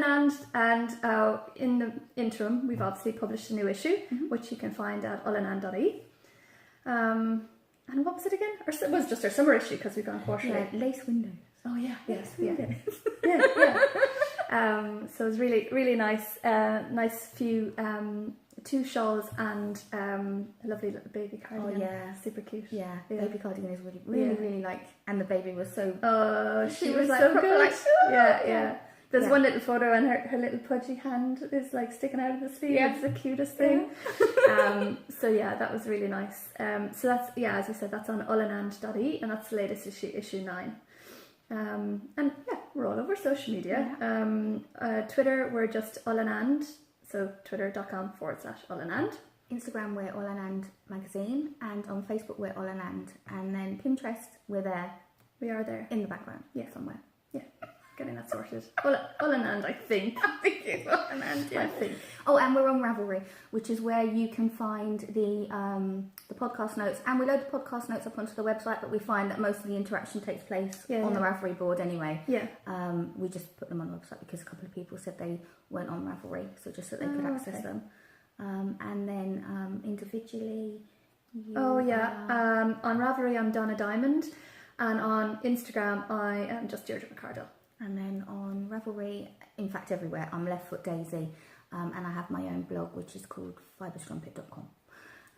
Olann and in the interim, we've obviously published a new issue, which you can find at olann.ie. And what was it again? It was just our summer issue because we've gone quarterly. Yeah, lace windows. Oh yeah, Lace yeah, windows. So it was really, really nice. Nice few 2 shawls and a lovely little baby cardigan. Oh yeah, super cute. Yeah, baby cardigan is really like, and the baby was so. Oh, she was like, so good. like, yeah. There's one little photo and her little pudgy hand is like sticking out of the sleeve. Yeah. It's the cutest thing. So yeah, that was really nice. So that's, as we said, that's on olann.ie and that's the latest issue 9. And yeah, we're all over social media. Twitter, we're just Olann, so twitter.com/Olann. Instagram, we're Olann Magazine, and on Facebook, we're Olann, and then Pinterest, we're there. We are there in the background, somewhere. Yeah, getting that sorted. Olann, I think. I think it's Olann. Yeah. I think. Oh, and we're on Ravelry, which is where you can find the podcast notes, and we load the podcast notes up onto the website, but we find that most of the interaction takes place on the Ravelry board anyway. Yeah. We just put them on the website because a couple of people said they weren't on Ravelry, so just so they could access them. And then individually. On Ravelry I'm Donna Diamond, and on Instagram I am just Deirdre McCardle. And then on Ravelry, in fact everywhere, I'm Left Foot Daisy, and I have my own blog which is called fibrestrumpet.com.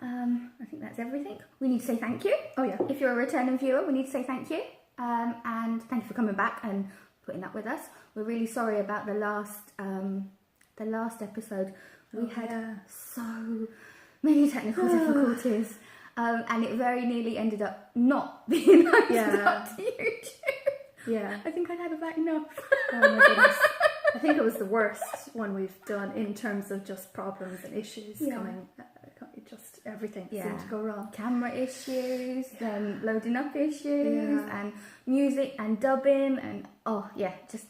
I think that's everything. We need to say thank you. Oh yeah. If you're a returning viewer, we need to say thank you. And thank you for coming back and putting up with us. We're really sorry about the last episode. We had so many technical difficulties, and it very nearly ended up not being posted up to YouTube. Yeah. I think I'd had about enough. Oh my goodness. I think it was the worst one we've done in terms of just problems and issues coming. Just everything seemed to go wrong. Camera issues, then loading up issues, and music and dubbing, and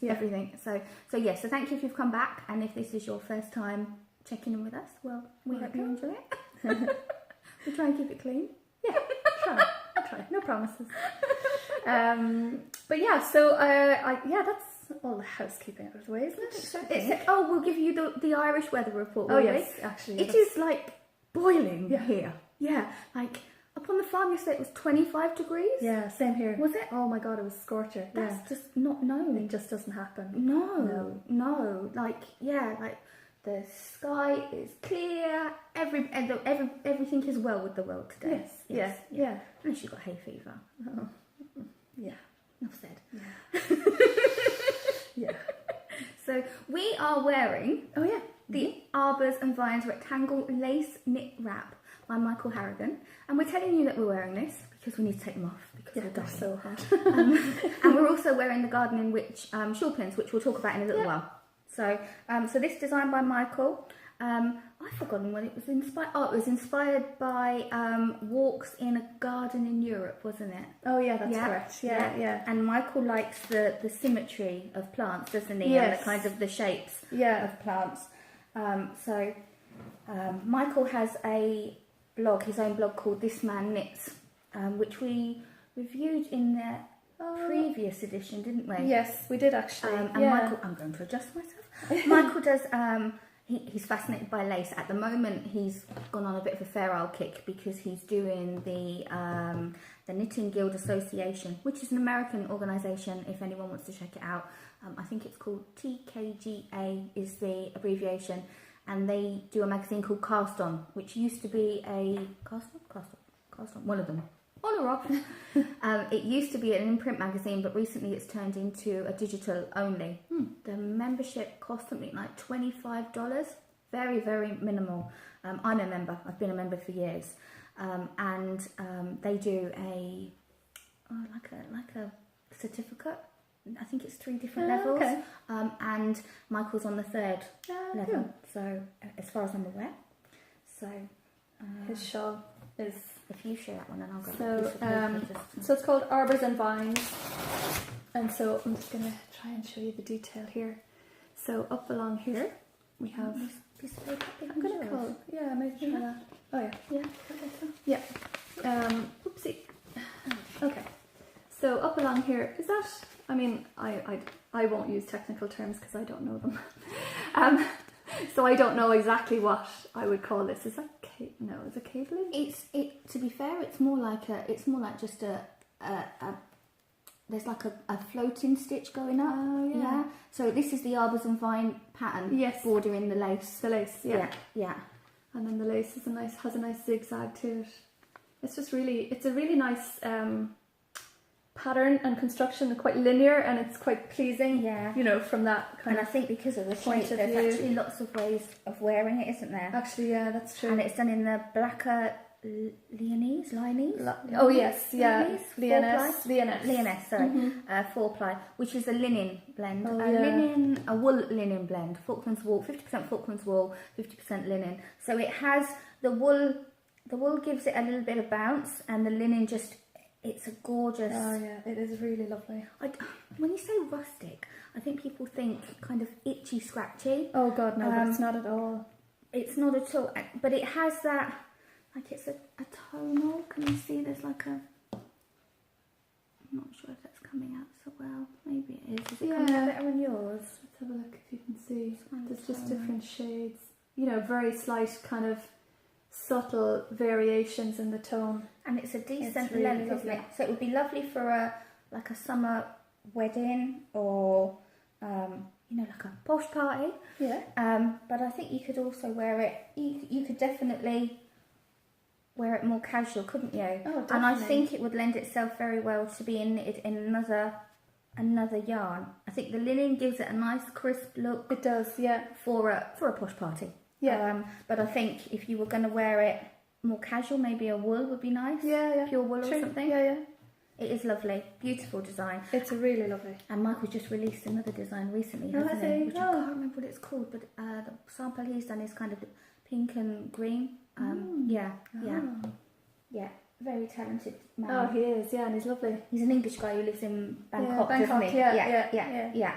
everything. So thank you if you've come back, and if this is your first time checking in with us, well, we hope you enjoy it. We'll try and keep it clean. Yeah, I'll try. No promises. But yeah, so that's all the housekeeping out of the way, isn't it? We'll give you the Irish weather report. Oh yes, actually, it is like boiling here. Yeah, like up on the farm yesterday it was 25 degrees. Yeah, same here. Was it? Oh my god, it was scorcher. That's just not known. It just doesn't happen. No. Like the sky is clear. Everything is well with the world today. Yes. Yeah. Unless you've got hay fever. Oh. Yeah. Enough said. Yeah. Yeah. So we are wearing the Arbors and Vines Rectangle Lace Knit Wrap by Michael Harrigan, and we're telling you that we're wearing this because we need to take them off because we're dying. So hot. And we're also wearing the Gardening Witch shawl pins, which we'll talk about in a little while. So this designed by Michael. I've forgotten when it was inspired. Oh, it was inspired by walks in a garden in Europe, wasn't it? Oh yeah, that's correct. Yeah. And Michael likes the symmetry of plants, doesn't he? Yes. And the kinds of the shapes of plants. So Michael has his own blog called This Man Knits, which we reviewed in the previous edition, didn't we? Yes, we did actually. Michael, I'm going to adjust myself. Michael does. He's fascinated by lace. At the moment, he's gone on a bit of a feral kick because he's doing the Knitting Guild Association, which is an American organisation. If anyone wants to check it out, I think it's called TKGA is the abbreviation, and they do a magazine called Cast On, which used to be a Cast On, one of them. On or off. It used to be an imprint magazine, but recently it's turned into a digital only. The membership costs something like $25. Very, very minimal. I'm a member. I've been a member for years. And they do like a certificate. I think it's 3 different levels. Okay. And Michael's on the 3rd level. Cool. So as far as I'm aware. So his shawl is. If you share that one, and I'll go. So it's called Arbors and Vine, and so I'm just going to try and show you the detail here. So up along here we have. I'm going to call. Yeah, maybe try that. Oh yeah. Yeah. Oopsie. Okay. So up along here is that. I mean, I won't use technical terms because I don't know them. So I don't know exactly what I would call this. Is that no? Is it cabling? To be fair, it's more like just a there's like a floating stitch going up. Oh yeah. So this is the Arbors and Vine pattern. Yes. Bordering the lace. The lace. Yeah. Yeah. And then the lace is has a nice zigzag to it. It's just it's a really nice pattern and construction, quite linear, and it's quite pleasing. Yeah. You know, from that kind of. And I think because of the shape, there's actually lots of ways of wearing it, isn't there? Actually, yeah, that's true. And it's done in the blacker Leonese. Oh yes, yeah. Leonese, sorry. 4-ply, which is a linen blend. A wool linen blend. Falklands wool, 50% Falklands wool, 50% linen. So it has the wool. The wool gives it a little bit of bounce, and the linen it's a gorgeous... Oh yeah, it is really lovely. When you say rustic, I think people think kind of itchy, scratchy. Oh god, no, but it's not at all. It's not at all, but it has that, like it's a tonal. Can you see there's like a... I'm not sure if that's coming out so well. Maybe it is. Is it coming out better on yours? Let's have a look if you can see. There's just different shades. You know, very slight kind of subtle variations in the tone, and it's a decent really length, isn't it? So it would be lovely for a summer wedding or like a posh party. Yeah. But I think you could also wear it. You could definitely wear it more casual, couldn't you? Oh, definitely. And I think it would lend itself very well to being knitted in another yarn. I think the linen gives it a nice crisp look. It does, yeah. For a posh party. Yeah. But I think if you were going to wear it more casual, maybe a wool would be nice. Yeah. Pure wool or something. Yeah. It is lovely. Beautiful design. It's a really lovely. And Michael just released another design recently, hasn't he? Which I can't remember what it's called, but the sample he's done is kind of pink and green. Yeah. Very talented man. Oh, he is, yeah, and he's lovely. He's an English guy who lives in Bangkok, isn't he? Yeah.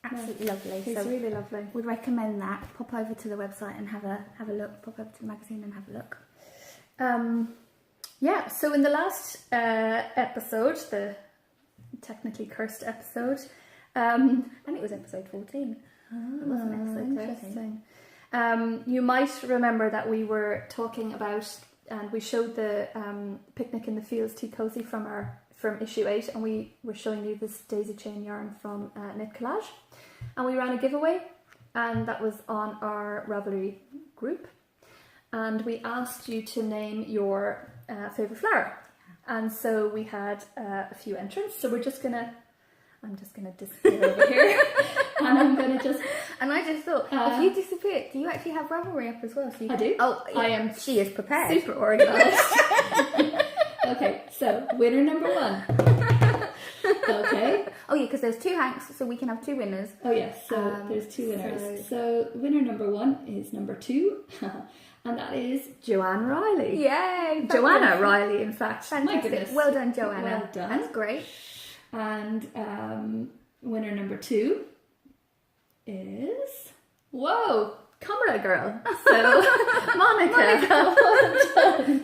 Absolutely lovely. He's really lovely. We'd recommend that. Pop over to the website and have a look. Pop over to the magazine and have a look. Yeah, so in the last episode, the technically cursed episode, and it was episode 14. It wasn't episode 13. You might remember that we were talking about, and we showed the Picnic in the Fields Tea Cozy from issue 8, and we were showing you this daisy chain yarn from Knit Collage, and we ran a giveaway, and that was on our Ravelry group, and we asked you to name your favourite flower, and so we had a few entrants. So I'm just gonna disappear over here, and I'm gonna and I just thought, if you disappear, do you actually have Ravelry up as well? So I do. Oh, I am. She is prepared. Super organised. Okay, so winner number 1. Okay. Oh yeah, because there's 2 hanks, so we can have 2 winners. Oh yes, so there's 2 winners. So winner number 1 is number 2, and that is Joanne Riley. Yay! Joanna Riley, in fact. Fantastic. My goodness. Well done, Joanna. Well done. That's great. And winner number 2 is camera girl. So Monica.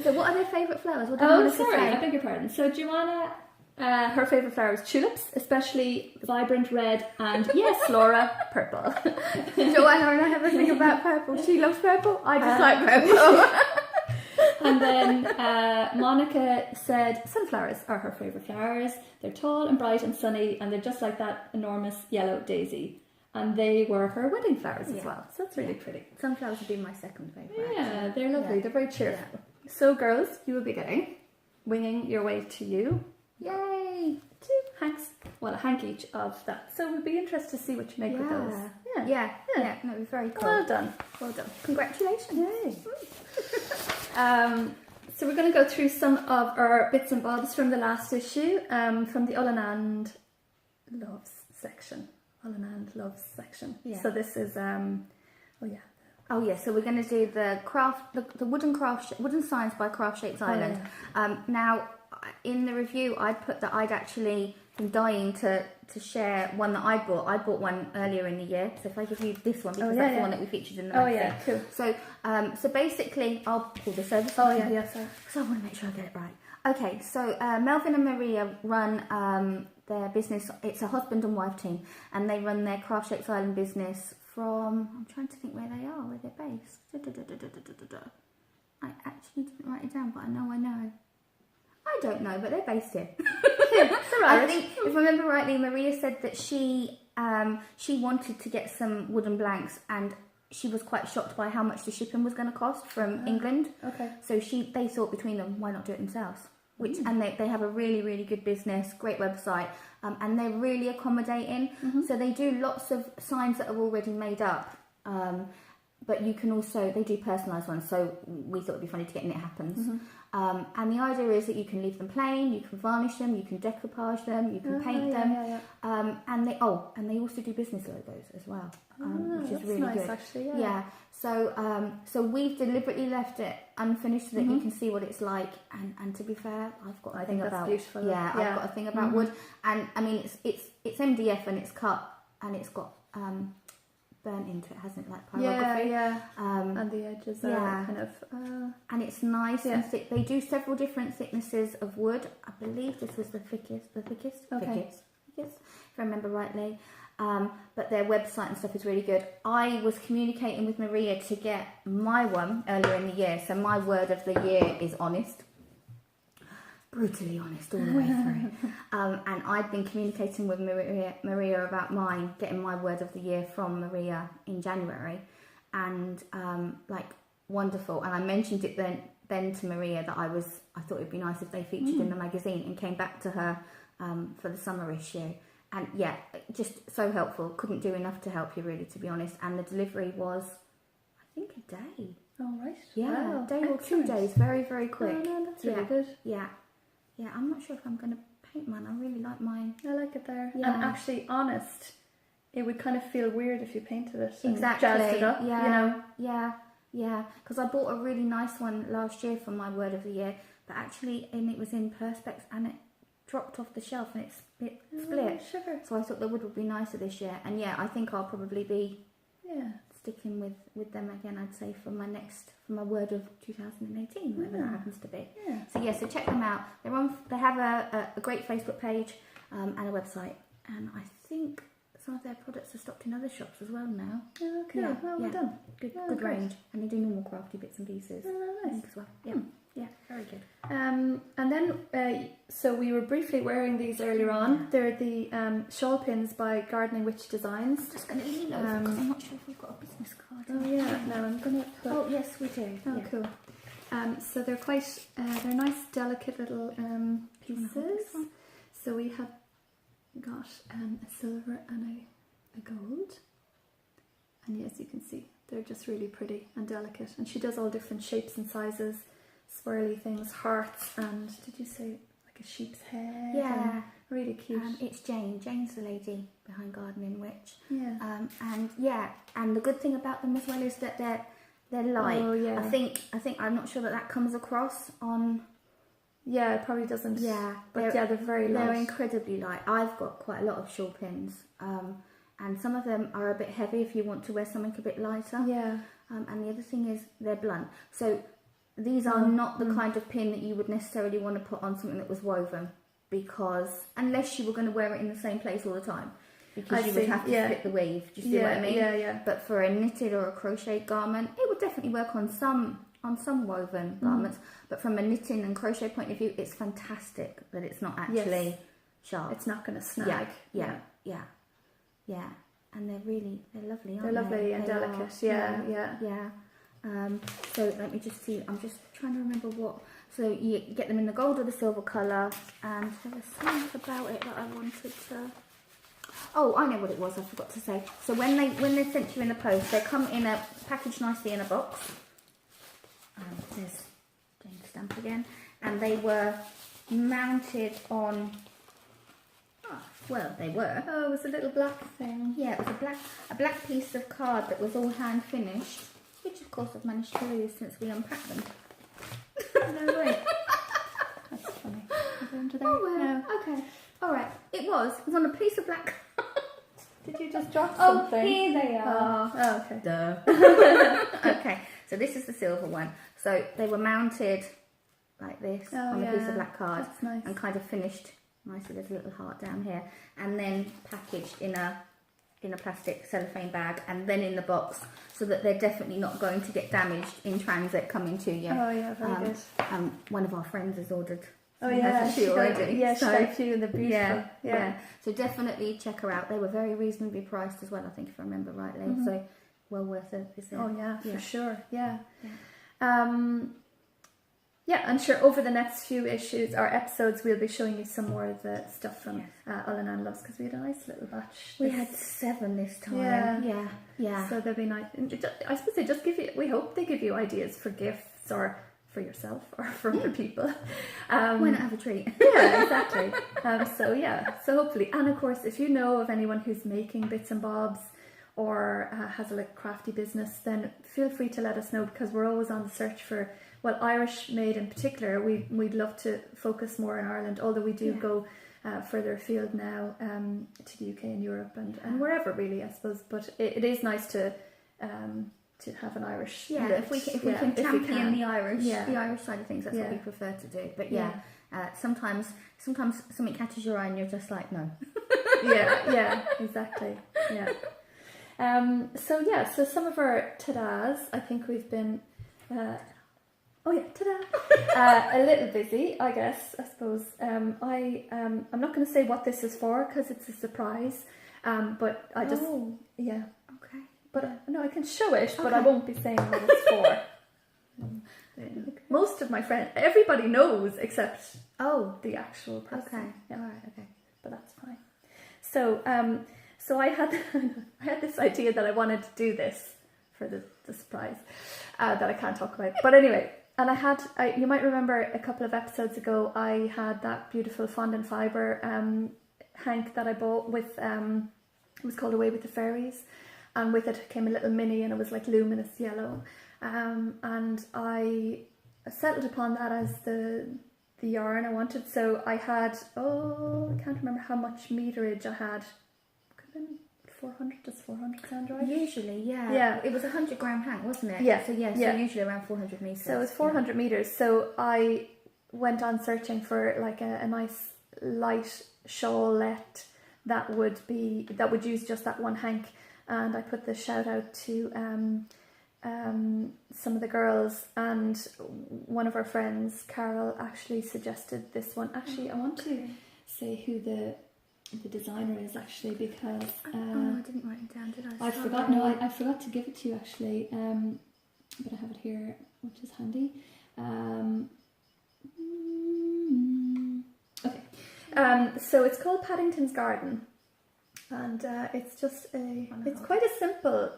So what are their favourite flowers? What I beg your pardon. So Joanna, her favourite flower is tulips, especially vibrant red, and yes, Laura, purple. Joanna and I have a thing about purple. She loves purple. I just like purple. And then Monica said sunflowers are her favourite flowers. They're tall and bright and sunny, and they're just like that enormous yellow daisy. And they were her wedding flowers as well. So that's really pretty. Sunflowers would be my second favourite. Yeah, they're lovely. They're very cheerful. Yeah. So girls, you will be getting Winging Your Way to You. Yay! 2 hanks. Well, a hank each of that. So we'll be interested to see what you make with those. Yeah. No, it was very cool. Well done. Congratulations. Yay. So we're going to go through some of our bits and bobs from the last issue, from the Olann and Loves section. Olann and Loves section. Yeah. So this is so we're going to do the wooden signs by Craft Shapes Island. Now in the review I'd put that I'd actually been dying to share one that I bought. I bought one earlier in the year, so if I give you this one, because that's the one that we featured in the magazine. Cool. So basically I'll pull this over. Sorry. So I want to make sure I get it right. Okay, so Melvin and Maria run their business. It's a husband and wife team, and they run their Craft Shapes Island business from. I'm trying to think where they are, where they're based. I actually didn't write it down, but I know. I don't know, but they're based here. I think, if I remember rightly, Maria said that she wanted to get some wooden blanks, and she was quite shocked by how much the shipping was going to cost from England. Okay. So they thought between them, why not do it themselves? And they have a really, really good business, great website, and they're really accommodating. So they do lots of signs that are already made up. But you can also, they do personalised ones, so we thought it'd be funny to get Knit Happens. And the idea is that you can leave them plain, you can varnish them, you can decoupage them, you can paint them. And they also do business logos as well, which is really nice, good. Actually, yeah. So we've deliberately left it unfinished so that you can see what it's like. And to be fair, I've got a thing about beautiful. Yeah, I've got a thing about wood. And I mean, it's MDF and it's cut and it's got burnt into it, hasn't it, like pyrography? And the edges are kind of and it's nice and thick. They do several different thicknesses of wood. I believe this was the thickest, if I remember rightly. But their website and stuff is really good. I was communicating with Maria to get my one earlier in the year, so my word of the year is honest. Brutally honest all the way through. And I'd been communicating with Maria about mine, getting my word of the year from Maria in January, and wonderful. And I mentioned it then to Maria that I thought it'd be nice if they featured in the magazine, and came back to her for the summer issue. And yeah, just so helpful. Couldn't do enough to help you, really, to be honest. And the delivery was, I think, a day. Oh, right. Yeah, wow. a day or 2 days. Very, very quick. Oh, no, that's really good. Yeah. Yeah, I'm not sure if I'm going to paint mine. I really like mine. I like it there. Yeah. And actually, honest, it would kind of feel weird if you painted it and exactly. jazzed it up, yeah. you know? Yeah. Because I bought a really nice one last year for my word of the year, but actually, and it was in Perspex, and it dropped off the shelf and it split. Sugar. So I thought the wood would be nicer this year. And yeah, I think I'll probably be sticking with them again, I'd say, for my word of 2018, whatever that happens to be. Yeah. So check them out. They have a great Facebook page and a website, and I think some of their products are stocked in other shops as well now. Oh, okay. Yeah, well done. Good range, and they do normal crafty bits and pieces. Oh, I nice. think as well. Yeah. Yeah, very good. And then, so we were briefly wearing these earlier on. They're the shawl pins by Gardening Witch Designs. I'm just going to lean over because I'm not sure if we've got a business card. Oh yeah, no, I'm going to put... Oh yes, we do. Oh, cool. So they're quite, they're nice, delicate little pieces. So we have got a silver and a gold. And as you can see, they're just really pretty and delicate. And she does all different shapes and sizes. Swirly things, hearts, and did you say like a sheep's head? Yeah, really cute. It's Jane. Jane's the lady behind Gardening Witch. Yeah. And the good thing about them as well is that they're light. Oh yeah. I think I'm not sure that comes across on. Yeah, it probably doesn't. Yeah, but they're very light. They're incredibly light. I've got quite a lot of shawl pins, and some of them are a bit heavy if you want to wear something a bit lighter. Yeah. And the other thing is they're blunt. So these are not the kind of pin that you would necessarily want to put on something that was woven, because unless you were going to wear it in the same place all the time, because you would have to split the weave. Do you see what I mean? Yeah. But for a knitted or a crocheted garment, it would definitely work on some woven garments. But from a knitting and crochet point of view, it's fantastic that it's not actually sharp. It's not going to snag. Yeah. And they're lovely, aren't they? They're lovely and delicate. Yeah. So let me just see. I'm just trying to remember what. So you get them in the gold or the silver colour, and there was something about it that I wanted to. Oh, I know what it was. I forgot to say. So when they sent you in the post, they come in a packaged nicely in a box. There's Jane's stamp again, and they were mounted on. Well, they were. Oh, it was a little black thing. Yeah, it was a black piece of card that was all hand finished, which of course I've managed to lose since we unpacked them. No way. That's funny. Is it under there? Oh well. No. Okay. All right. It was on a piece of black card. Did you just drop something? Oh, here they are. Oh, okay. Duh. Okay. So this is the silver one. So they were mounted like this on a piece of black card. That's nice. And kind of finished Nicely, there's a little heart down here, and then packaged in a plastic cellophane bag, and then in the box, so that they're definitely not going to get damaged in transit coming to you. Oh yeah, very good. One of our friends has ordered. Oh yeah, has a few already. Yeah, she got a few, and they're beautiful. Yeah. So definitely check her out. They were very reasonably priced as well, I think, if I remember rightly. So well worth it. Oh yeah, for sure. Yeah. Yeah, I'm sure over the next few issues or episodes we'll be showing you some more of the stuff from Olann and Loves, because we had a nice little batch. We had 7 this time. Yeah. So they'll be nice. I suppose they just give you, we hope they give you ideas for gifts or for yourself or for other people. Why not have a treat? Yeah, exactly. So hopefully, and of course, if you know of anyone who's making bits and bobs or has a crafty business, then feel free to let us know, because we're always on the search for, well, Irish made in particular. We'd love to focus more in Ireland, although we do go further afield now to the UK and Europe and wherever really, I suppose. But it is nice to have an Irish. Yeah, if we can champion the Irish side of things, that's what we prefer to do. But sometimes something catches your eye and you're just like, no. yeah, exactly. Yeah. So some of our ta-das, I think we've been. A little busy, I guess, I suppose. I'm not going to say what this is for, because it's a surprise. But I just, Okay. But no, I can show it, but I won't be saying what it's for. Most of my friends, everybody knows except the actual person. Okay. Yeah. All right. Okay. But that's fine. So I had this idea that I wanted to do this for the surprise that I can't talk about. But anyway. And you might remember a couple of episodes ago, I had that beautiful fondant fibre hank that I bought with, it was called Away with the Fairies. And with it came a little mini, and it was like luminous yellow. And I settled upon that as the yarn I wanted. So I had, I can't remember how much meterage I had. Could have been 400, does 400 sound right? Usually, yeah. It was 100 gram hank, wasn't it? Yeah. So usually around 400 metres. So it was 400 metres. So I went on searching for like a nice light shawlette that would use just that one hank. And I put the shout out to some of the girls, and one of our friends, Carol, actually suggested this one. Actually, I want to say who the designer is, actually, because I didn't write it down, did I? I forgot. No, I forgot to give it to you, actually, but I have it here, which is handy. Okay, so it's called Paddington's Garden, and it's just it's quite a simple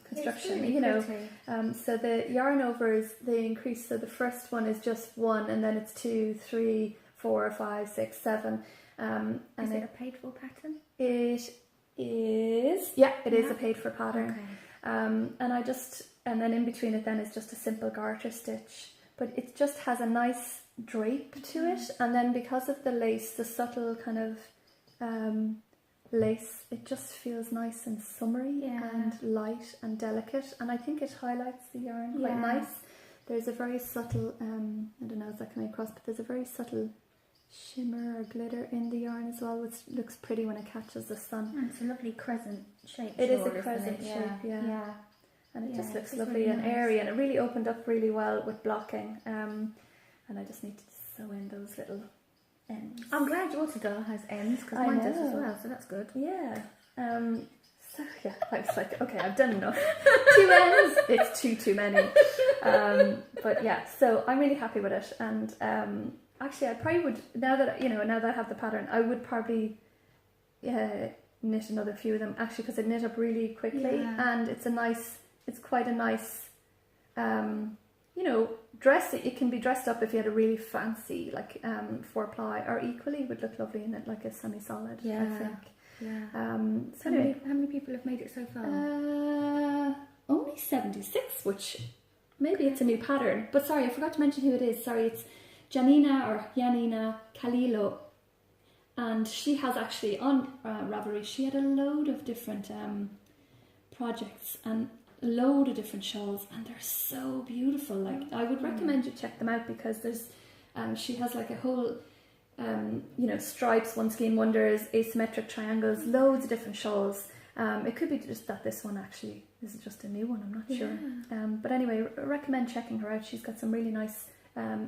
construction, really you know. pretty. So the yarn overs, they increase. So the first one is just 1, and then it's 2, 3, 4, 5, 6, 7. And is it a paid for pattern? It is. Yeah, it is a paid for pattern. Okay. And then in between it then is just a simple garter stitch, but it just has a nice drape to it, and then because of the lace, the subtle kind of lace, it just feels nice and summery and light and delicate, and I think it highlights the yarn quite nice. There's a very subtle I don't know if that coming across, but there's a very subtle shimmer or glitter in the yarn as well, which looks pretty when it catches the sun. And it's a lovely crescent shape. It is a crescent shape, yeah. And it just looks lovely and airy, and it really opened up really well with blocking. And I just need to sew in those little ends. I'm glad your Tadar has ends, because mine does as well, so that's good. Yeah. So yeah, I was like, okay, I've done enough. 2 ends, it's too many. But yeah, so I'm really happy with it, and actually I probably would, now that I have the pattern, I would probably knit another few of them, actually, because it knit up really quickly, and it's quite a nice dress. It can be dressed up if you had a really fancy 4-ply, or equally would look lovely in it like a semi-solid, I think. So anyway, how many people have made it so far? Only 76, which maybe it's a new pattern, but sorry, I forgot to mention who it is. Sorry, it's Janina Kalilo, and she has actually on Ravelry, she had a load of different projects and a load of different shawls, and they're so beautiful. Like, I would recommend you check them out, because there's she has like a whole stripes, one skein wonders, asymmetric triangles, loads of different shawls. It could be just that this one actually is just a new one, I'm not sure. But anyway, I recommend checking her out. She's got some really nice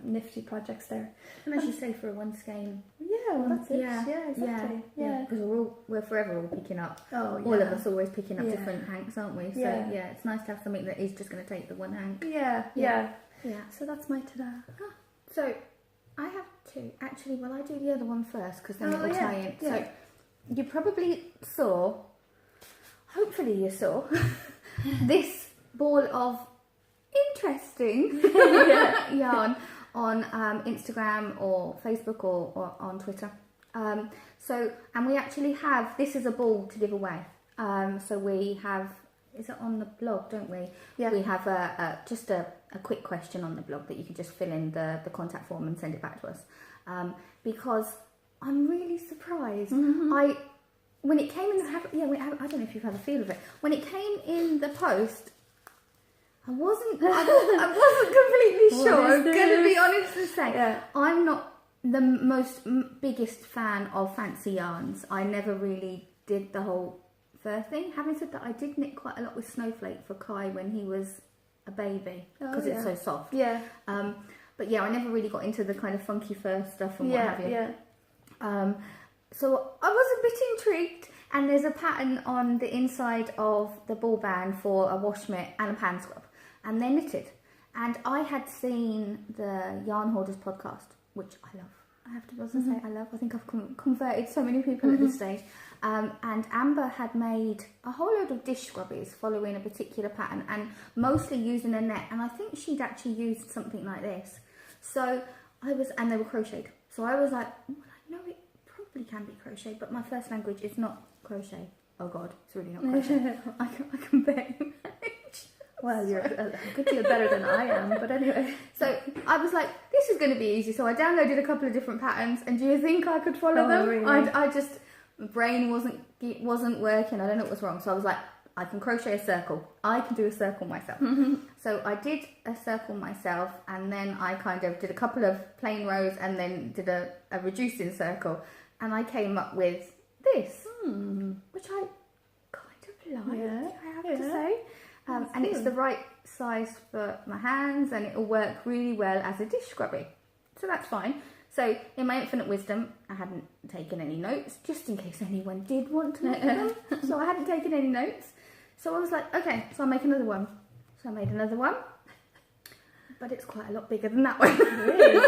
nifty projects there. And as you say, for a one skein. Yeah, well, that's it. Yeah, exactly. Yeah, because we're forever all picking up. Oh, yeah. All of us always picking up different hanks, aren't we? So yeah, it's nice to have something that is just going to take the one hank. Yeah. So that's my ta-da. So I have two. Actually, well, I do the other one first because then it will tie in. Yeah. So you probably saw, hopefully you saw, this ball of interesting yarn on Instagram or Facebook or on Twitter. And we actually have, this is a ball to give away. So we have, is it on the blog, don't we? Yeah. We have just a quick question on the blog that you can just fill in the contact form and send it back to us. Because I'm really surprised. When it came in the, I don't know if you've had a feel of it. When it came in the post, I wasn't completely sure. I'm going to be honest and say, I'm not the biggest fan of fancy yarns. I never really did the whole fur thing. Having said that, I did knit quite a lot with Snowflake for Kai when he was a baby because it's so soft. Yeah. But yeah, I never really got into the kind of funky fur stuff and what have you. Yeah. So I was a bit intrigued, and there's a pattern on the inside of the ball band for a wash mitt and a pan scrub, and they're knitted. And I had seen the Yarn Hoarders podcast, which I love. I have to also say I love. I think I've converted so many people at this stage. And Amber had made a whole load of dish scrubbies following a particular pattern and mostly using a net. And I think she'd actually used something like this. So and they were crocheted. So I was like, well, I know it probably can be crochet, but my first language is not crochet. Oh God, it's really not crochet. I can barely manage. Well, you're a good deal better than I am, but anyway. So I was like, this is going to be easy. So I downloaded a couple of different patterns, and do you think I could follow them? Really? I just, my brain wasn't working. I don't know what was wrong. So I was like, I can crochet a circle. I can do a circle myself. So I did a circle myself, and then I kind of did a couple of plain rows, and then did a reducing circle, and I came up with this, which I kind of like. I have to say. And it's the right size for my hands, and it'll work really well as a dish scrubby. So that's fine. So in my infinite wisdom, I hadn't taken any notes, just in case anyone did want to make them. So I hadn't taken any notes. So I was like, okay, so I'll make another one. So I made another one, but it's quite a lot bigger than that one. It is.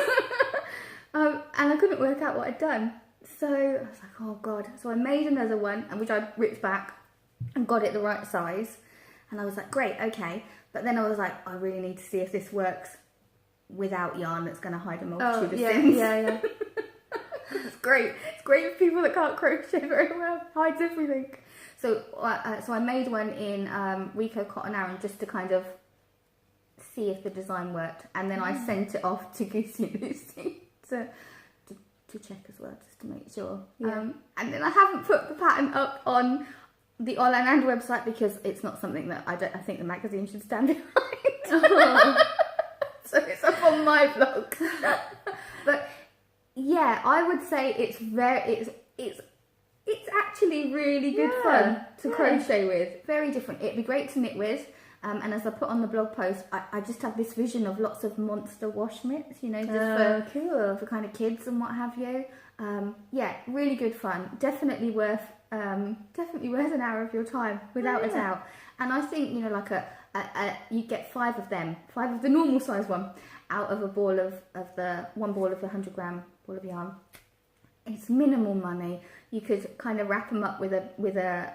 And I couldn't work out what I'd done. So I was like, oh God. So I made another one, and which I ripped back and got it the right size. And I was like, great, okay. But then I was like, I really need to see if this works without yarn that's going to hide a multitude of things. Yeah. It's great. It's great for people that can't crochet very well. Hides everything. So I made one in Rico Cotton Aran just to kind of see if the design worked. And then I sent it off to Goosey and Lucy to check as well, just to make sure. And then I haven't put the pattern up on the Olann and website because it's not something that I think the magazine should stand behind. So it's up on my blog. But yeah, I would say it's actually really good fun to crochet with. Very different. It'd be great to knit with. And as I put on the blog post, I just have this vision of lots of monster wash mitts, just for kind of kids and what have you. Yeah, really good fun. Definitely worth an hour of your time, without a doubt. And I think, like you get 5 of them, 5 of the normal size one, out of a ball of the 1 ball of the 100-gram ball of yarn. It's minimal money. You could kind of wrap them up with a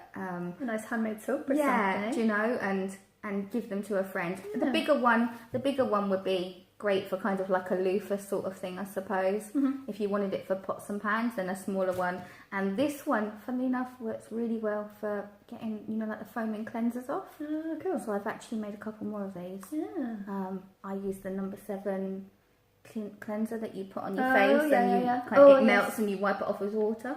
nice handmade soap or something. And give them to a friend. The bigger one would be great for kind of like a loofah sort of thing, I suppose. If you wanted it for pots and pans, then a smaller one. And this one, funnily enough, works really well for getting, like the foaming cleansers off. Oh, cool. So I've actually made a couple more of these. I use the number 7 cleanser that you put on your face, and it melts and you wipe it off with water.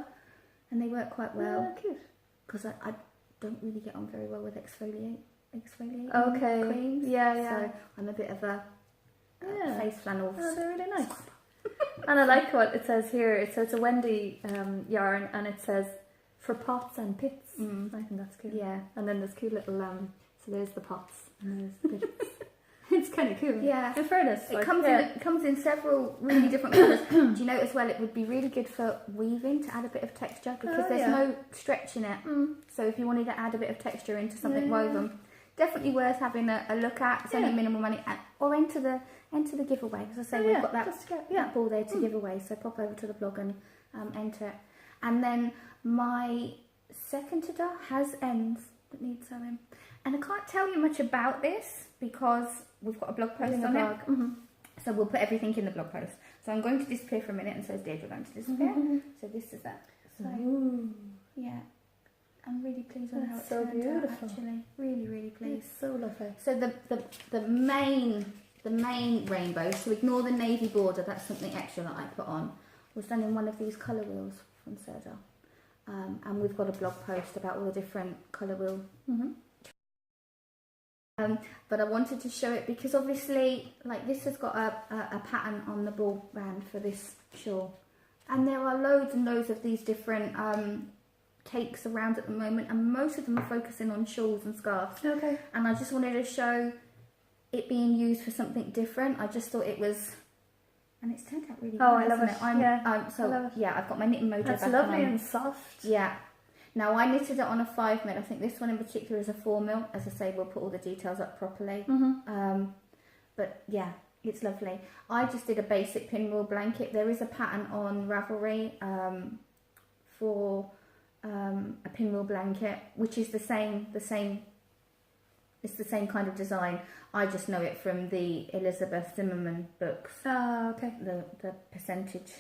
And they work quite well. Oh, cute. Because I don't really get on very well with exfoliating creams. So I'm a bit of a face flannel. Oh, they're really nice. And I like what it says here. So it's a Wendy yarn, and it says for pots and pits. I think that's cool. Yeah. And then there's cute little so there's the pots and there's the pits. It's kind of cool. Yeah. In fairness, It comes in several really different colours. Do you know as well? It would be really good for weaving to add a bit of texture because there's no stretch in it. So if you wanted to add a bit of texture into something woven, definitely worth having a look at. It's only minimal money, or enter the giveaway. As I say, we've got that ball there to give away. So pop over to the blog and enter it. And then my second to-do has ends that need sewing, and I can't tell you much about this because we've got a blog post on it. So we'll put everything in the blog post. So I'm going to disappear for a minute, and so is Deirdre going to disappear. So this is that. So yeah, I'm really pleased with how it's so beautiful. Actually, really pleased. It's so lovely. So the main rainbow. So ignore the navy border. That's something extra that I put on. Was done in one of these colour wheels from Serda. And we've got a blog post about all the different colour wheel. But I wanted to show it because obviously, like, this has got a pattern on the ball band for this shawl, and there are loads and loads of these different takes around at the moment, and most of them are focusing on shawls and scarves. Okay. And I just wanted to show it being used for something different. I just thought it was. And it's turned out really well. I love it. I love it. I've got my knitting mojo That's back lovely on. and soft. Yeah. Now I knitted it on a 5 mil. I think this one in particular is a 4 mil. As I say, we'll put all the details up properly. But yeah, it's lovely. I just did a basic pinwheel blanket. There is a pattern on Ravelry for a pinwheel blanket, which is the same. It's the same kind of design. I just know it from the Elizabeth Zimmerman books. Oh, okay. The percentage.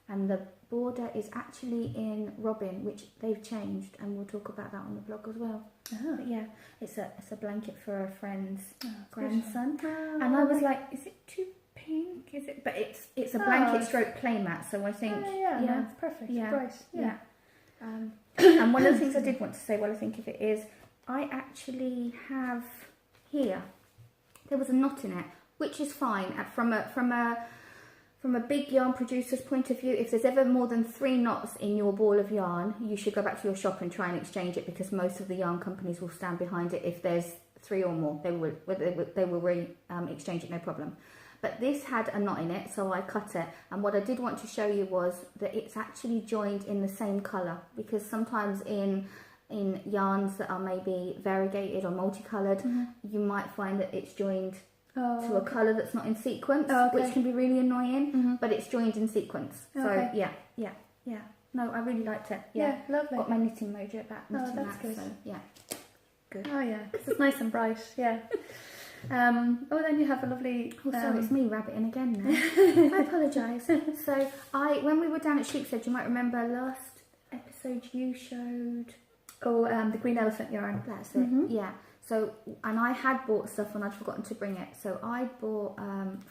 And the border is actually in Robin, which they've changed, and we'll talk about that on the blog as well. But yeah, it's a blanket for a friend's grandson. And I was like, is it too pink? Is it? But it's a blanket stroke playmat, so I think it's perfect. Yeah, Bright. yeah. And one of the things I did want to say, while I think of it, is I actually have here. There was a knot in it, which is fine from a big yarn producer's point of view. If there's ever more than 3 knots in your ball of yarn, you should go back to your shop and try and exchange it, because most of the yarn companies will stand behind it. If there's 3 or more, they will exchange it, no problem. But this had a knot in it, so I cut it. And what I did want to show you was that it's actually joined in the same colour, because sometimes in yarns that are maybe variegated or multicoloured, you might find that it's joined to a colour that's not in sequence, which can be really annoying, but it's joined in sequence. So yeah. No, I really liked it. Yeah, lovely. Got my knitting mojo back. That's good. So, yeah, good. Oh yeah, because it's nice and bright. Yeah. Then you have a lovely. Oh, sorry, it's me rabbiting again now. I apologise. So when we were down at Sheepshead, you might remember last episode you showed. The green elephant yarn. That's it. Yeah. So, and I had bought stuff and I'd forgotten to bring it. So I bought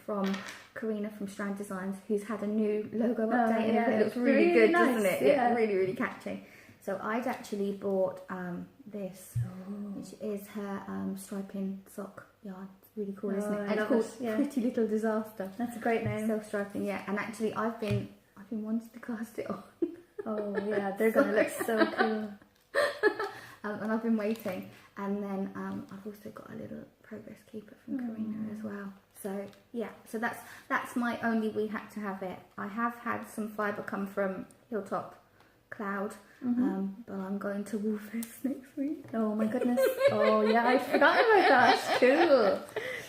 from Karina from Strand Designs, who's had a new logo update, and it looks really good, nice, doesn't it? Yeah, really catchy. So I'd actually bought this, which is her striping sock yarn. It's really cool, isn't it? And it's called Pretty Little Disaster. That's a great name. Self-striping, yeah. And actually, I've been wanting to cast it on. Oh yeah, they're gonna look so cool. And I've been waiting. And then I've also got a little progress keeper from Karina as well. So yeah, so that's my only we had to have it. I have had some fibre come from Hilltop Cloud, but I'm going to Woolfest next week. Oh my goodness. Oh yeah, I forgot about that. Cool.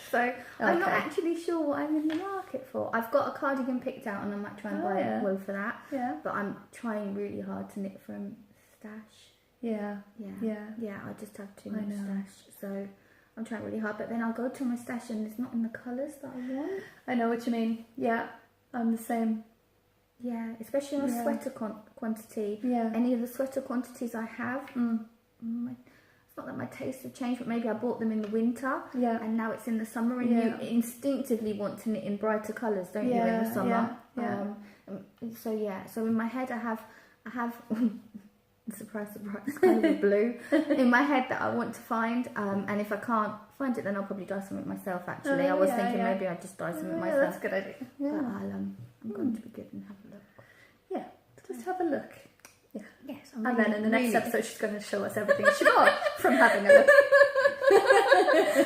So I'm not actually sure what I'm in the market for. I've got a cardigan picked out and I might try and buy a wool for that. Yeah. But I'm trying really hard to knit from stash. Yeah. I just have too much stash, so I'm trying really hard. But then I'll go to my stash and it's not in the colours that I want. I know what you mean. Yeah, I'm the same. Yeah, especially on a sweater quantity. Yeah. Any of the sweater quantities I have, it's not that my tastes have changed, but maybe I bought them in the winter. Yeah. And now it's in the summer, and you instinctively want to knit in brighter colours, don't you, in the summer? Yeah. So in my head I have surprise, surprise, it's kind of a blue in my head that I want to find. And if I can't find it, then I'll probably dye something myself. Actually, I was thinking maybe I'd just dye something myself. That's a good idea. But I'm going to be good and have a look. Yeah, just have a look. Yeah. Yes. And then in the next episode, she's going to show us everything she bought from having a look.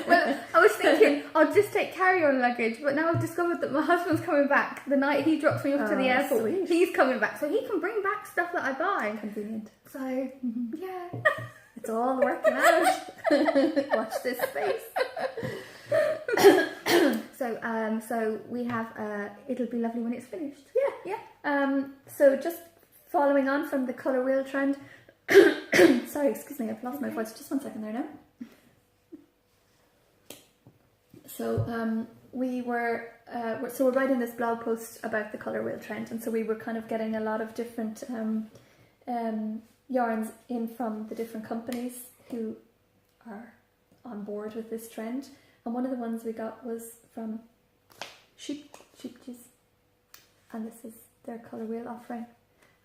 Well, I was thinking I'll just take carry-on luggage, but now I've discovered that my husband's coming back the night he drops me off to the airport. Sweet. He's coming back, so he can bring back stuff that I buy. Convenient. So yeah, it's all working out. Watch this space. So we have. It'll be lovely when it's finished. Yeah. So just following on from the colour wheel trend. Sorry, excuse me, I've lost my voice. Just 1 second there now. So we're writing this blog post about the colour wheel trend, and so we were kind of getting a lot of different yarns in from the different companies who are on board with this trend. And one of the ones we got was from Sheepjes, and this is their colour wheel offering,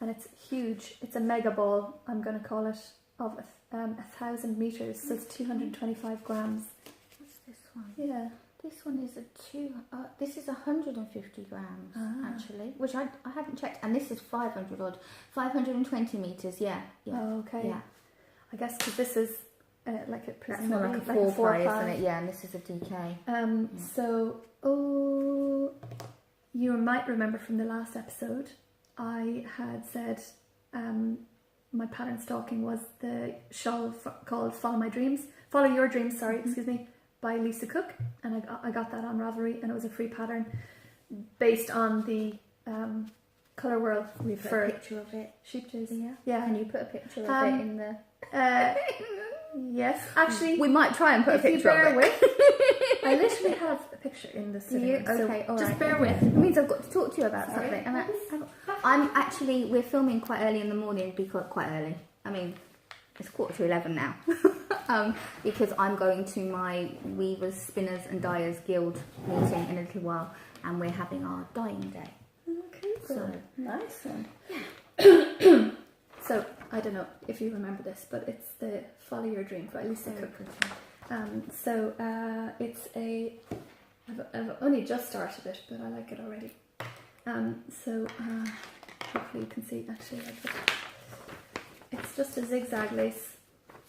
and it's huge. It's a mega ball, I'm going to call it, of 1,000 meters, so it's 225 grams. What's this one? Yeah. This one is this is 150 grams actually, which I haven't checked, and this is 500 odd, 520 meters. Yeah. Oh, okay. Yeah. I guess because this is like a that's more like a 4 ply, isn't it? Yeah, and this is a DK. So you might remember from the last episode, I had said my pattern stalking was the shawl called Follow Your Dreams, excuse me, by Lisa Cook, and I got that on Ravelry, and it was a free pattern based on the colour wheel we've put a picture of it. Sheepjes. Yeah. Can you put a picture of it in the? Yes, actually, we might try and put a picture of it. I literally have a picture in the sitting room. Okay, so all just right. bear with. It means I've got to talk to you about something. And we're filming quite early in the morning, because quite early. I mean, it's 11:15 now. Because I'm going to my Weavers, Spinners and Dyers Guild meeting in a little while, and we're having our dyeing day. Okay, so nice one. Yeah. So I don't know if you remember this, but it's the Follow Your Dreams by Lisa Cook. It's I've only just started it, but I like it already. Hopefully you can see. Actually, it's just a zigzag lace.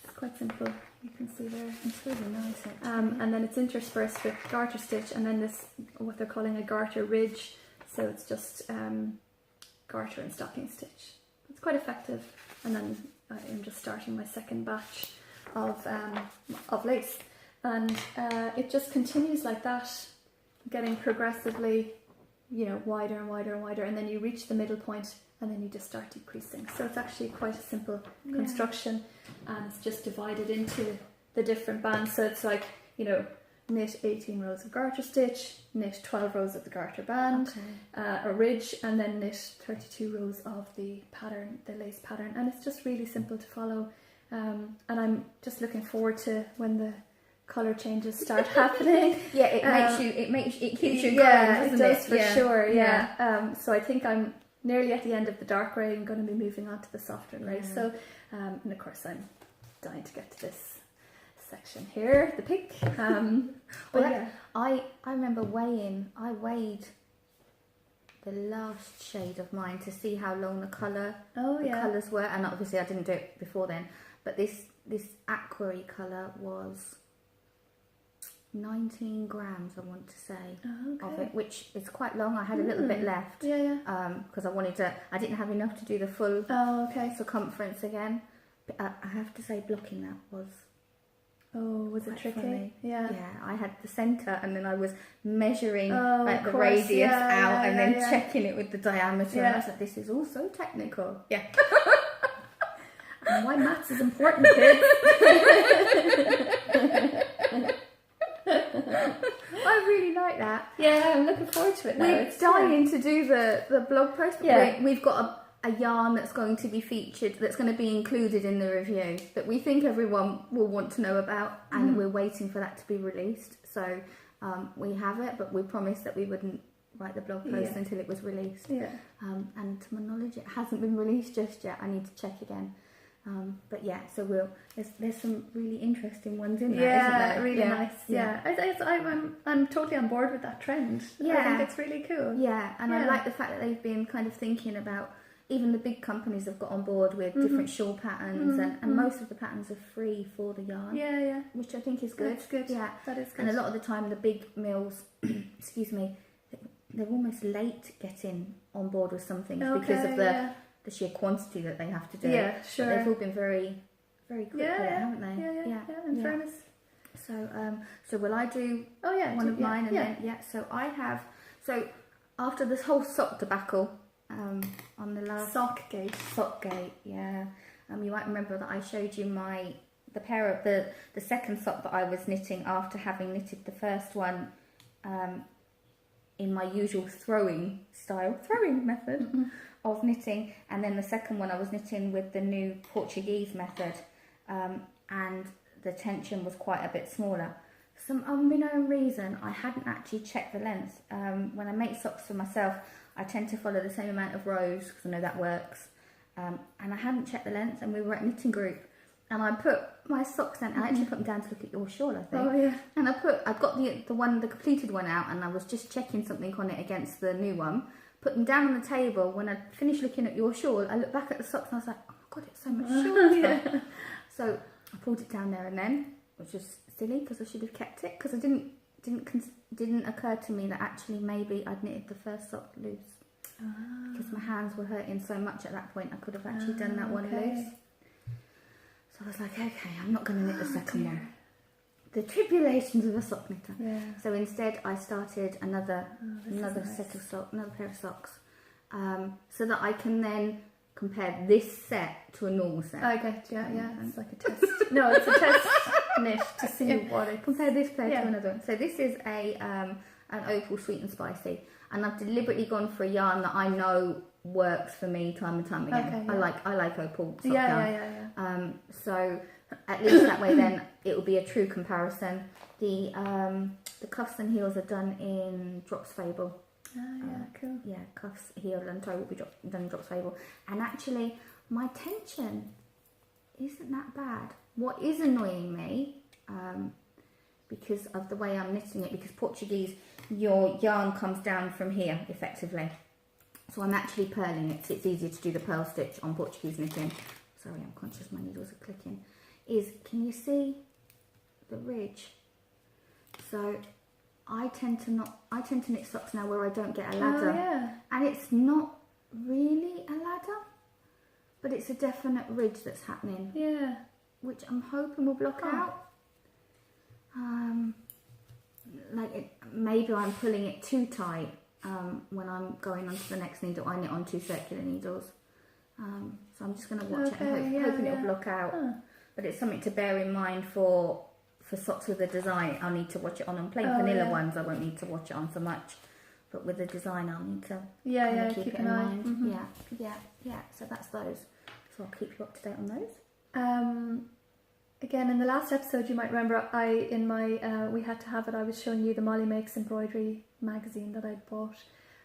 It's quite simple. You can see there. It's really nice. And then it's interspersed with garter stitch, and then this what they're calling a garter ridge. So it's just garter and stocking stitch. It's quite effective. And then I'm just starting my second batch of lace, and it just continues like that, getting progressively, wider and wider and wider, and then you reach the middle point, and then you just start decreasing. So it's actually quite a simple construction, and it's just divided into the different bands. So it's like, knit 18 rows of garter stitch, knit 12 rows of the garter band, a ridge, and then knit 32 rows of the pattern, the lace pattern, and it's just really simple to follow. And I'm just looking forward to when the colour changes start happening. Yeah, it keeps you going, doesn't it does for sure. Yeah. So I think I'm nearly at the end of the dark grey and going to be moving on to the softer grey. So, and of course I'm dying to get to this section here, the pink. I remember I weighed the last shade of mine to see how long the colours were, and obviously I didn't do it before then, but this aqua colour was 19 grams, I want to say, of it, which is quite long. I had a little bit left, because I didn't have enough to do the full circumference again. But I have to say, blocking that was it tricky? Funny. Yeah, I had the centre, and then I was measuring the radius out, and then checking it with the diameter. And I was like, this is all so technical. Yeah. And why maths is important, kids. I really like that. Yeah, I'm looking forward to it now. We're dying to do the blog post. Yeah. We've got a yarn that's going to be featured, that's going to be included in the review, that we think everyone will want to know about, and we're waiting for that to be released. So we have it, but we promised that we wouldn't write the blog post until it was released. Yeah. And to my knowledge, it hasn't been released just yet. I need to check again. But yeah, so there's some really interesting ones in there, Yeah, isn't there? really nice. Yeah. I'm totally on board with that trend. Yeah. I think it's really cool. Yeah, and I like the fact that they've been kind of thinking about, even the big companies have got on board with different shawl patterns, and most of the patterns are free for the yarn. Yeah. Which I think is good. That's good. Yeah, that is good. And a lot of the time, the big mills, excuse me, they're almost late getting on board with some things because of the sheer quantity that they have to do. Yeah, sure. But they've all been very, very quick with it, haven't they? Yeah. In fairness. So will I do one of mine? And so I have, so after this whole sock debacle, on the last sock gate, you might remember that I showed you the pair of the second sock that I was knitting after having knitted the first one in my usual throwing method of knitting, and then the second one I was knitting with the new Portuguese method, and the tension was quite a bit smaller. For some unknown reason, I hadn't actually checked the length. When I make socks for myself, I tend to follow the same amount of rows because I know that works. And I hadn't checked the length, and we were at knitting group, and I put my socks down. I actually put them down to look at your shawl, I think. Oh yeah. And I've got the completed one out, and I was just checking something on it against the new one. Put them down on the table. When I finished looking at your shawl, I looked back at the socks and I was like, oh my god, it's so much shorter. So I pulled it down there and then, which was silly because I should have kept it, because it didn't occur to me that actually maybe I'd knitted the first sock loose, because my hands were hurting so much at that point. I could have actually done that one loose. So I was like, okay, I'm not going to knit the second one. The tribulations of a sock knitter. Yeah. So instead I started another pair of socks, so that I can then compare this set to a normal set. Okay, yeah. It's like a test. No, it's a test knit to see what it... Compare this pair to another one. So this is an opal sweet and spicy, and I've deliberately gone for a yarn that I know works for me time and time again. Okay, yeah. I like opal sock yarn. Yeah. So at least that way then it will be a true comparison. The cuffs and heels are done in Drops Fable. Cool. Yeah, cuffs, heel and toe will be done in Drops Fable. And actually my tension isn't that bad. What is annoying me, because of the way I'm knitting it, because Portuguese, your yarn comes down from here effectively. So I'm actually purling it, so it's easier to do the purl stitch on Portuguese knitting. Sorry, I'm conscious my needles are clicking. Can you see the ridge? So I tend to knit socks now where I don't get a ladder. Oh, yeah. And it's not really a ladder, but it's a definite ridge that's happening. Yeah. Which I'm hoping will block out. Maybe I'm pulling it too tight when I'm going on to the next needle. I knit on 2 circular needles. So I'm just going to watch it and hoping it'll block out. But it's something to bear in mind for socks with a design. I'll need to watch it on plain vanilla ones. I won't need to watch it on so much. But with the design, I'll need to keep it in mind. Mm-hmm. Yeah. So that's those. So I'll keep you up to date on those. Again, in the last episode, you might remember we had to have it. I was showing you the Molly Makes Embroidery magazine that I'd bought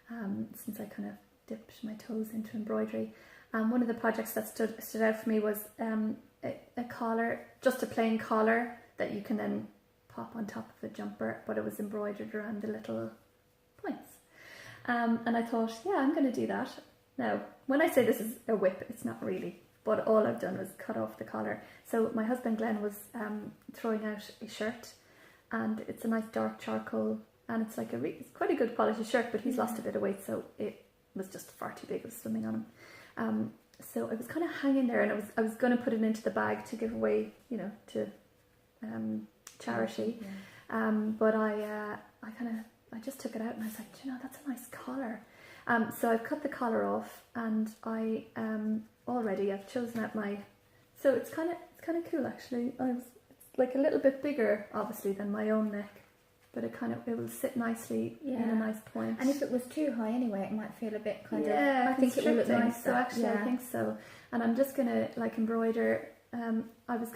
since I kind of dipped my toes into embroidery. One of the projects that stood out for me was a collar, just a plain collar that you can then pop on top of a jumper, but it was embroidered around the little points. And I thought, I'm going to do that. Now, when I say this is a whip, it's not really, but all I've done was cut off the collar. So my husband Glenn was throwing out a shirt, and it's a nice dark charcoal, and it's like it's quite a good quality shirt, but he's lost a bit of weight, so it was just far too big. It was swimming on him. So it was kind of hanging there, and I was going to put it into the bag to give away, to charity. Yeah. But I just took it out, and I was like, that's a nice collar. So I've cut the collar off, and I've chosen out so it's kind of cool actually. It's like a little bit bigger, obviously, than my own neck, but it will sit nicely in a nice point. And if it was too high anyway, it might feel a bit kind of. I think it will look nice. So actually, I think so. And I'm just gonna embroider. I was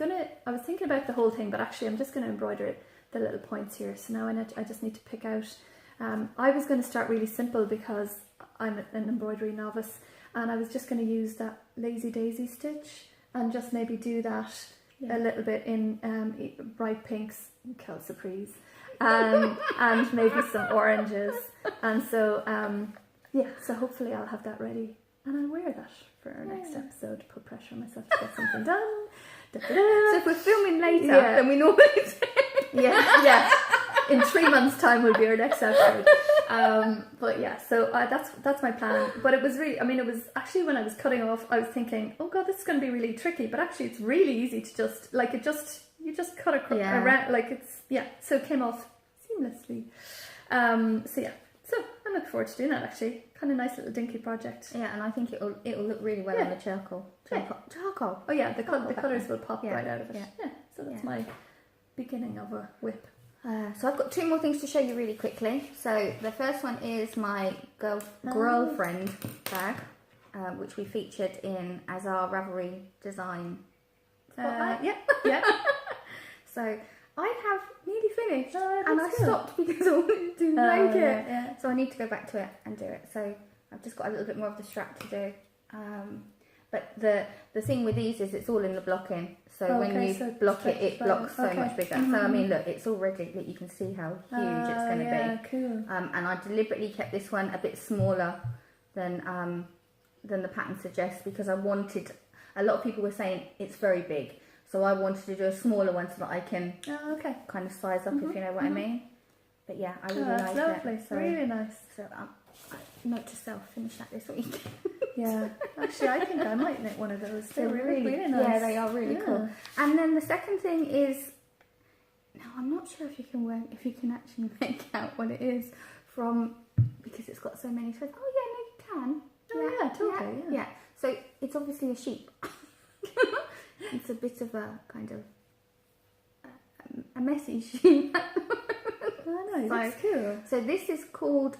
thinking about the whole thing, but actually, I'm just gonna embroider the little points here. So now I just need to pick out. I was going to start really simple because I'm an embroidery novice, and I was just going to use that lazy daisy stitch and just maybe do that a little bit in bright pinks, Kelsaprese, and maybe some oranges. And so, so hopefully I'll have that ready and I'll wear that for our next episode, put pressure on myself to get something done. So if we're filming later than we normally do. Yeah. In 3 months' time will be our next episode. But yeah, so that's my plan. But it was really, it was actually when I was cutting off, I was thinking, oh god, this is going to be really tricky. But actually, it's really easy to you just cut around, so it came off seamlessly. So I look forward to doing that actually. Kind of nice little dinky project. Yeah, and I think it'll look really well on the charcoal. Charcoal. Oh yeah, the colours will pop right out of it. Yeah, so that's my beginning of a whip. So I've got 2 more things to show you really quickly. So the first one is my girlfriend bag, which we featured in as our Ravelry design spotlight. Yeah. So I have nearly finished, and I cool. stopped because I wanted to make it. Yeah. So I need to go back to it and do it. So I've just got a little bit more of the strap to do. But the thing with these is it's all in the blocking. So when you block it, it blocks so much bigger. So I mean, look, it's already that you can see how huge it's going to be. Cool. And I deliberately kept this one a bit smaller than the pattern suggests because I wanted. A lot of people were saying it's very big, so I wanted to do a smaller one so that I can kind of size up, if you know what I mean. But yeah, I really like lovely. it. So, really nice. So note to self, finish that this week. Yeah, actually, I think I might knit one of those. They're really nice. Yeah, they are really cool. And then the second thing is, now I'm not sure if you can actually make out what it is from, because it's got so many threads. Oh yeah, no, you can. Oh yeah, totally. Yeah. So it's obviously a sheep. It's a bit of a kind of a messy sheep. Oh no, that's cool. So this is called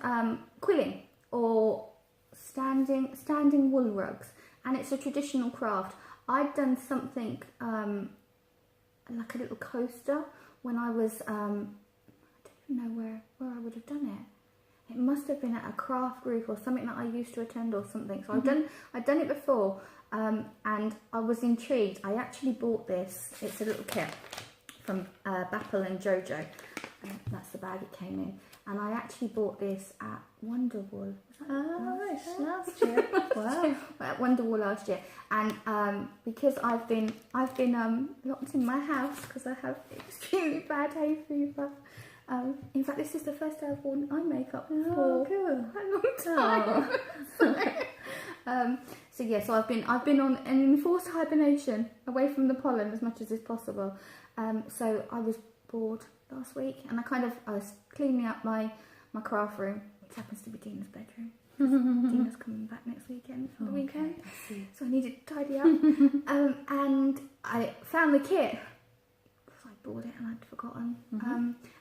quilling or standing wool rugs, and it's a traditional craft. I'd done something like a little coaster when I was I don't even know where I would have done it. It must have been at a craft group or something that I used to attend or something. So I'd done it before, and I was intrigued. I actually bought this. It's a little kit from Bappel and Jojo. That's the bag it came in. And I actually bought this at Wonderwool. Last year. Wow. At Wonderwool last year. And because I've been locked in my house because I have extremely bad hay fever. In fact, this is the first day I've worn eye makeup for quite a long time. So I've been on an enforced hibernation away from the pollen as much as is possible. So I was bored last week, and I was cleaning up my craft room, which happens to be Dina's bedroom. Dina's coming back next weekend for the weekend, so I needed to tidy up. And I found the kit because I bought it and I'd forgotten.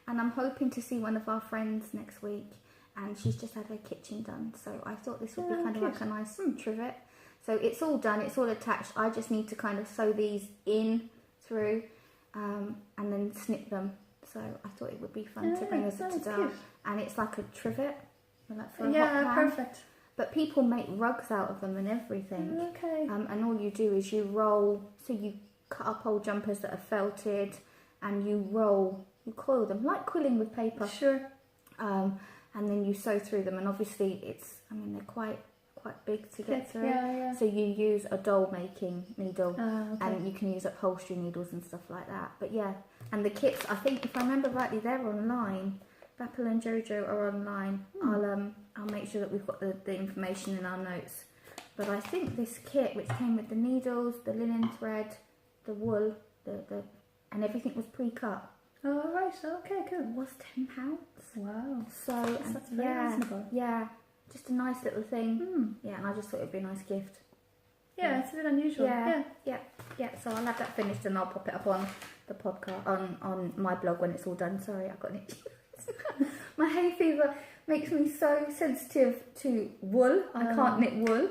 And I'm hoping to see one of our friends next week, and she's just had her kitchen done, so I thought this would be kind of like a nice trivet. So it's all done, it's all attached. I just need to kind of sew these in through and then snip them. So I thought it would be fun to bring us to Dar. And it's like a trivet. Like for a hot pan. Perfect. But people make rugs out of them and everything. Okay. And all you do is you roll. So you cut up old jumpers that are felted, and you coil them like quilling with paper. Sure. And then you sew through them. And obviously they're quite big to get through. Yeah. So you use a doll making needle, and you can use upholstery needles and stuff like that. But yeah, and the kits, I think if I remember rightly, they're online. Bappel and Jojo are online. I'll make sure that we've got the information in our notes. But I think this kit, which came with the needles, the linen thread, the wool, and everything was pre-cut. Oh right, okay, cool. It was £10. Wow. So that's very reasonable. Yeah, just a nice little thing. Yeah, and I just thought it would be a nice gift. Yeah, it's a bit unusual. Yeah. So I'll have that finished and I'll pop it up on the podcast on my blog when it's all done. Sorry, I've got an itchy nose. My hay fever makes me so sensitive to wool. I can't knit wool.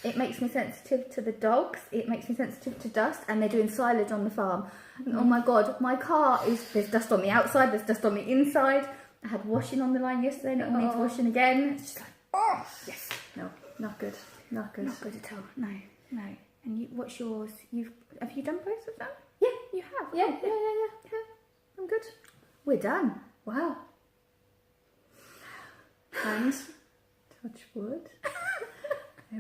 It makes me sensitive to the dogs. It makes me sensitive to dust, and they're doing silage on the farm. And oh my god, my car there's dust on the outside, there's dust on the inside. I had washing on the line yesterday, and it all needs washing again. It's just like, yes. No, not good. Not good. Not good at all. No. And what's yours? Have you done both of them? Yeah. You have? Yeah. I'm good. We're done. Wow. And touch wood.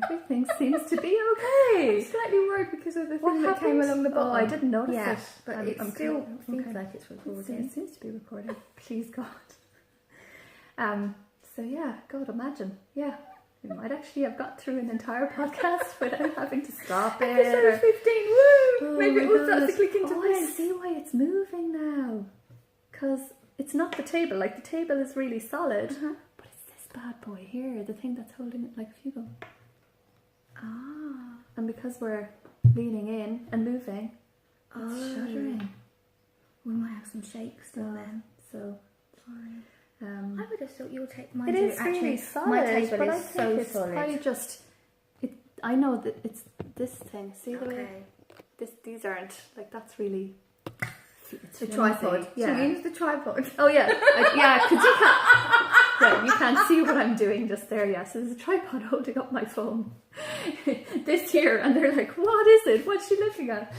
Everything seems to be okay. I'm slightly worried because of the thing that came along the bottom. Oh, I didn't notice it. But it still feels like it's recording. It seems to be recording. Please God. So yeah, God, imagine. Yeah. We might actually have got through an entire podcast without having to stop it. Episode 15, woo! Oh, maybe it will start to click into place. I see why it's moving now. Because it's not the table. Like, the table is really solid. But it's this bad boy here, the thing that's holding it. Like, if you go... And because we're leaning in and moving, it's shuddering. We might have some shakes still then. So... I would have thought you'll take mine. It is really solid. My table but is I think so it's solid. probably just... I know that it's this thing. See the way... These aren't... Like, that's really... It's the tripod. Yeah. She means the tripod. Oh, yeah. Because you can't... Right, you can't see what I'm doing just there. Yeah, so there's a tripod holding up my phone. This here. And they're like, what is it? What's she looking at?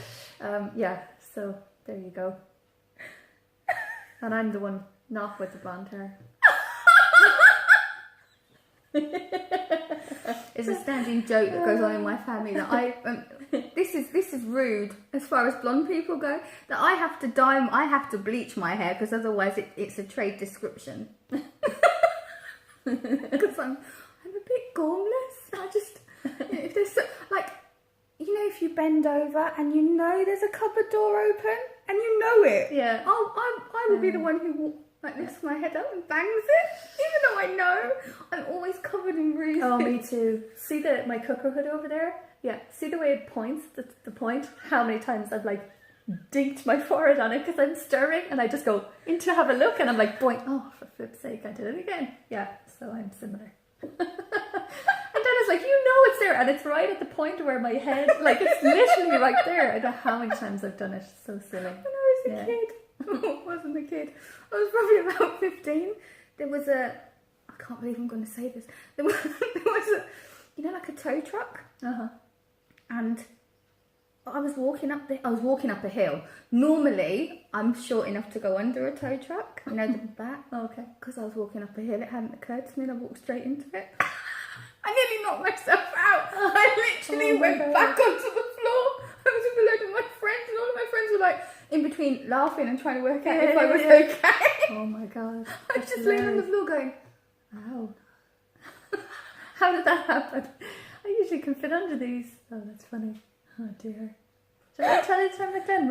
Yeah, so there you go. And I'm the one not with the blonde hair. It's a standing joke that goes on in my family that I this is rude as far as blonde people go, that I have to dye, I have to bleach my hair because otherwise it's a trade description. Because I'm a bit gormless. I just, if there's like, you know, if you bend over and you know there's a cupboard door open and you know it, Yeah. I will be the one who like lifts my head up and bangs it, even though I know I'm always covered in bruises. Oh, me too. See my cooker hood over there? Yeah. See the way it points, the point? How many times I've like dinked my forehead on it because I'm stirring and I just go in to have a look and I'm like, boing, oh, for flip's sake, I did it again. Yeah, so I'm similar. And then it's like, you know it's there and it's right at the point where my head, like it's literally right there. I don't know how many times I've done it. So silly. When I was a kid, I wasn't a kid, I was probably about 15. There was I can't believe I'm going to say this. There was a, you know, like a tow truck. And I was walking up a hill. Normally, I'm short enough to go under a tow truck, you know, the back. Oh, okay. Because I was walking up a hill, it hadn't occurred to me, and I walked straight into it. I nearly knocked myself out. I literally went back onto the floor. I was with a load of my friends, and all of my friends were like in between laughing and trying to work out if I was okay. Oh my God. I was just laying on the floor going, ow. How did that happen? I usually can fit under these. Oh, that's funny. Oh dear. Did I tell you the time that Glenn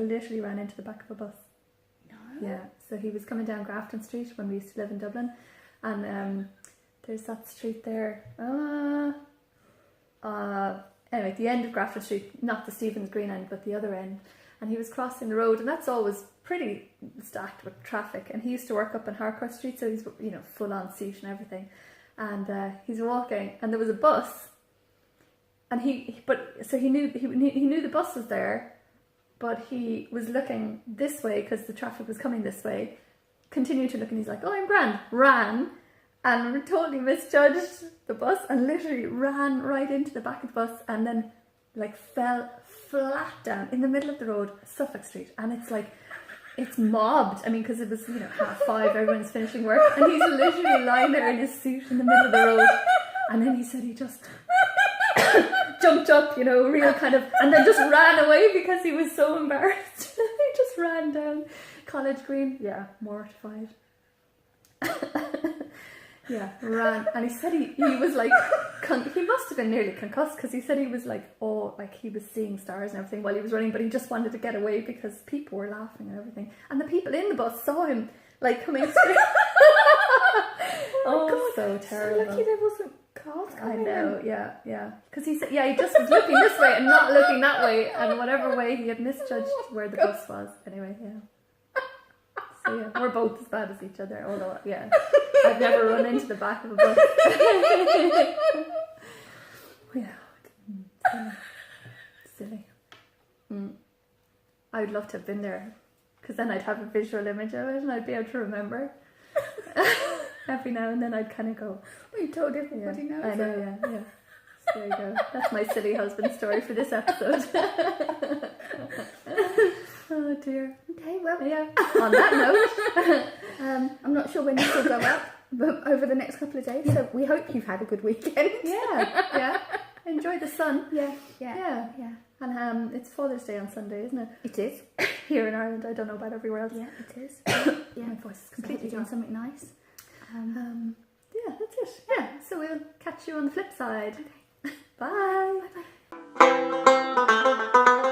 literally ran into the back of a bus? no. Yeah, so he was coming down Grafton Street when we used to live in Dublin, and there's that street there. Anyway, the end of Grafton Street, not the Stephen's Green end, but the other end. And he was crossing the road, and that's always pretty stacked with traffic. And he used to work up on Harcourt Street, so he's, you know, full on suit and everything. And he's walking, and there was a bus. And he knew the bus was there, but he was looking this way because the traffic was coming this way. Continued to look, and he's like, "Oh, I'm grand." Ran, and totally misjudged the bus, and literally ran right into the back of the bus, and then like fell flat down in the middle of the road, Suffolk Street, and it's like. It's mobbed. I mean, because it was, you know, 5:30, everyone's finishing work, and he's literally lying there in his suit in the middle of the road. And then he said he just jumped up, you know, real kind of, and then just ran away because he was so embarrassed. He just ran down College Green. Yeah, mortified. Yeah, ran. And he said he was like, he must have been nearly concussed because he said he was like, he was seeing stars and everything while he was running, but he just wanted to get away because people were laughing and everything. And the people in the bus saw him like coming straight. Oh, God, so terrible. So lucky there wasn't cars coming. I know, yeah. Because he said, he just was looking this way and not looking that way, and whatever way he had misjudged where the bus was. Anyway, yeah. So yeah, we're both as bad as each other, although, yeah, I've never run into the back of a bus. Yeah, silly. I would love to have been there, because then I'd have a visual image of it and I'd be able to remember. Every now and then I'd kind of go, we told everybody now. I know, yeah. There you go. That's my silly husband story for this episode. Oh dear. Okay, well, Yeah. On that note, I'm not sure when this will go up, but over the next couple of days. So we hope you've had a good weekend. yeah. Enjoy the sun. Yeah. And it's Father's Day on Sunday, isn't it? It is. Here in Ireland, I don't know about everywhere else. Yeah, it is. My voice is Completely completely doing gone. something nice. Yeah, that's it. Yeah, so we'll catch you on the flip side. Okay. Bye. Bye.